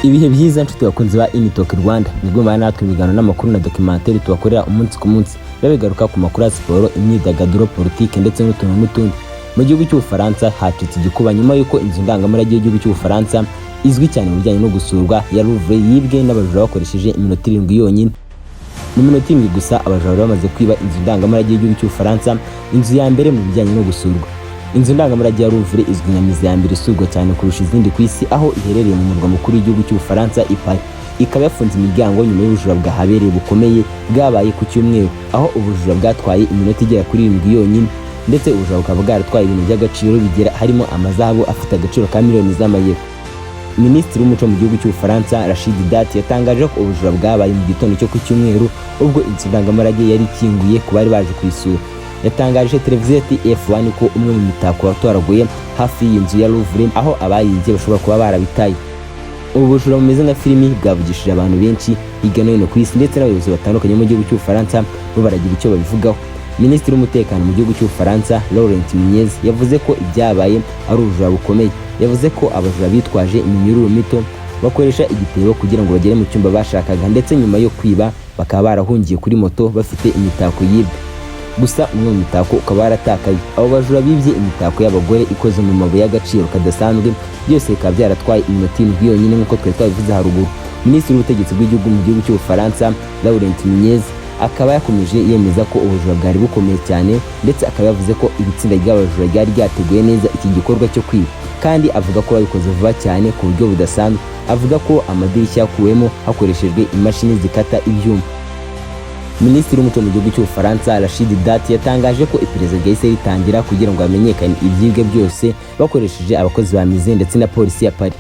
Ibihe byiza nshuti bakunzi ba Talk Rwanda, nibwo bana natwe ibiganiro n'amakuru na documentaire tubakorera umunsi ku munsi babigaruka ku makuru ya siporo, imyidagaduro, politike ndetse n'utundi. Mu gihugu cy'Ubufaransa hacitse igikuba nyuma yuko inzu ndangamurage y'igihugu cy'Ubufaransa izwi cyane mu bijyanye no gusurwa ya Louvre yibwe n'abajura bakoresheje iminota 7 yonyine. Mu minota 7 gusa abajura bamaze kwiba inzu ndangamurage y'igihugu cy'Ubufaransa, inzu ya mbere mu bijyanye no gusurwa. Inzu ndangamurage ya Louvre izwi nka mizi ya mbere isurwa cyane kurusha izindi ku isi, aho iherereye mu murwa mukuru w'igihugu cy'Ubufaransa i Paris. Ikaba yafunze imiryango nyuma y'ubujura bwahabereye bukomeye bwabaye ku cyumweru, aho ubujura bwatwaye iminota igera kuri 7 yonyine, ndetse ubujura bukaba bwaratwaye ibintu by'agaciro bigera harimo amazahabu afite agaciro ka miliyoni z'amayero. Minisitiri w'umuco mu gihugu cy'Ubufaransa Paris Dore yatangaje ko ubujura bwabaye mu gitondo cyo ku cyumweru ubwo inzu ndangamurage yari ikinguye ku bari baje kuyisura. Yatangaje televiziyo F1 ko umwe mu mitako watoraguye hafi y'inzu ya Louvre, aho abayinze bashobora kuba barabitaye. Ubu bujura bumeze nka filimi bwavugishije abantu benshi hirya no hino ku isi, ndetse n'abayobozi batandukanye mu gihugu cy'Ubufaransa bo baragira icyo babivugaho. Minisitiri w'umutekano mu gihugu cy'Ubufaransa yavuze ko ibyabaye ari ubujura bukomeye. Yavuze ko abajura bitwaje iminyururu mito bakoresha igitebo kugira ngo bagere mu cyumba bashakaga, ndetse nyuma yo kwiba bakaba barahungiye kuri moto bafite imitako yibwe. Gusa umwe mu mitako ukaba waratakaye. Abo bajura bibye imitako y'abagore ikoze mu mabuye y'agaciro kadasanzwe, byose bikaba byaratwaye iminota 7 yonyine nk'uko twari twabivuze haruguru. Minisitiri w'ubutegetsi bw'igihugu mu gihugu cy'Ubufaransa akaba yakomeje yemeza ko ubujura bwari bukomeye cyane, ndetse akaba yavuze ko ibitsinda ry'abajura ryari ryateguye neza iki gikorwa cyo kwiba, kandi avuga ko babikoze vuba cyane ku buryo budasanzwe. Avuga ko amadirishya yakuwemo hakoreshejwe imashini zikata ibyuma. Minisitiri w'umuco mu gihugu cy'Ubufaransa Paris Dore yatangaje ko iperereza ryahise ritangira kugira ngo hamenyekane ibyibwe byose bakoresheje abakozi ba mize ndetse na polisi ya Paris.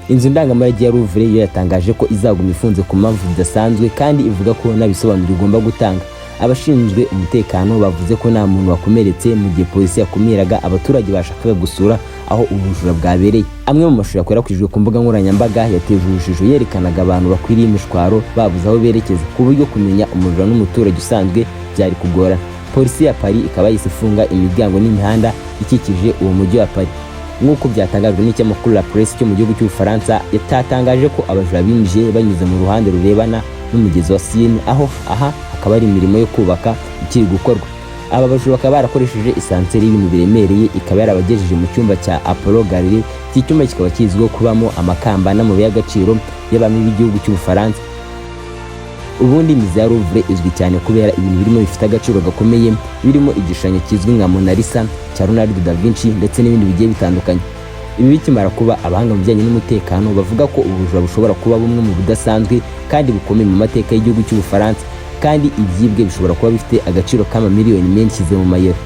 Inzu ndangamurage ya Louvre yo yatangaje ko izaguma ifunze ku mpamvu zidasanzwe, kandi ivuga ko n'abisobanuro igomba gutanga. Abashinzwe umutekano bavuze ko nta muntu wakomeretse mu gihe polisi yakumiraga abaturage bashakaga gusura aho ubujura bwabereye. Amwe mu mashusho yakwirakwijwe ku mbuga nkoranyambaga yateje urujijo, yerekanaga abantu bakwiriye imishwaro babuze aho berekeza, ku buryo kumenya umujura n'umuturage usanzwe byari kugora. Polisi ya Paris ikaba yahise ifunga imiryango n'imihanda ikikije uwo mujyi wa Paris. Nk'uko byatangajwe n'ikinyamakuru La Presse cyo mu gihugu cy'Ubufaransa, yatangaje ko abajura binjiye banyuze mu ruhande rurebana n'umugezi wa Seine, aho hakaba ari imirimo yo kubaka ikiri gukorwa. Aba bajura bakaba barakoresheje isanseri y'ibintu biremereye, ikaba yarabagejeje mu cyumba cya Apollo Gallery. Iki cyumba kikaba kizwiho kubamo amakamba n'amabuye y'agaciro y'abami b'igihugu cy'Ubufaransa. Ubundi mizi ya Louvre izwi cyane kubera ibintu birimo bifite agaciro gakomeye, birimo igishushanyo kizwi nka Mona Lisa cya Leonardo da Vinci ndetse n'ibindi bigiye bitandukanye. Ibi bikimara kuba, abahanga mu bijyanye n'umutekano bavuga ko ubujura bushobora kuba bumwe mu budasanzwe kandi bukomeye mu mateka y'igihugu cy'Ubufaransa, kandi ibyibwe bishobora kuba bifite agaciro k'amamiliyoni menshi mu mayero.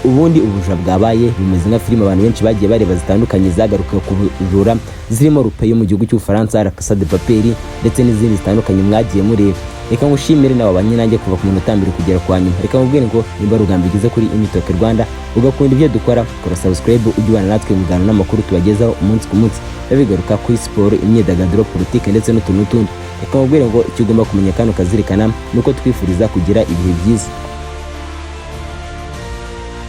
Ubundi ubujura bwabaye bumeze nka filime abantu benshi bagiye bareba zitandukanye zagaruka ku bujura, zirimo Rupe yo mu gihugu cy'Ubufaransa, La Casa de Papel ndetse n'izindi zitandukanye mwagiye mureba. Reka ngushimire nawe abanye nanjye kuva ku munota mbere kugera kwa nyuma. Reka mubwire ngo nimba rugamba igeze kuri Talk Rwanda ugakunda ibyo dukora, kora subscribe ujye ubana natwe mu biganiro n'amakuru tubagezaho umunsi ku munsi babigaruka kuri siporo, imyidagaduro, politike ndetse n'utundi. Reka mubwire ngo icyo ugomba kumenya kandi ukazirikana nuko twifuriza kugira ibihe byiza.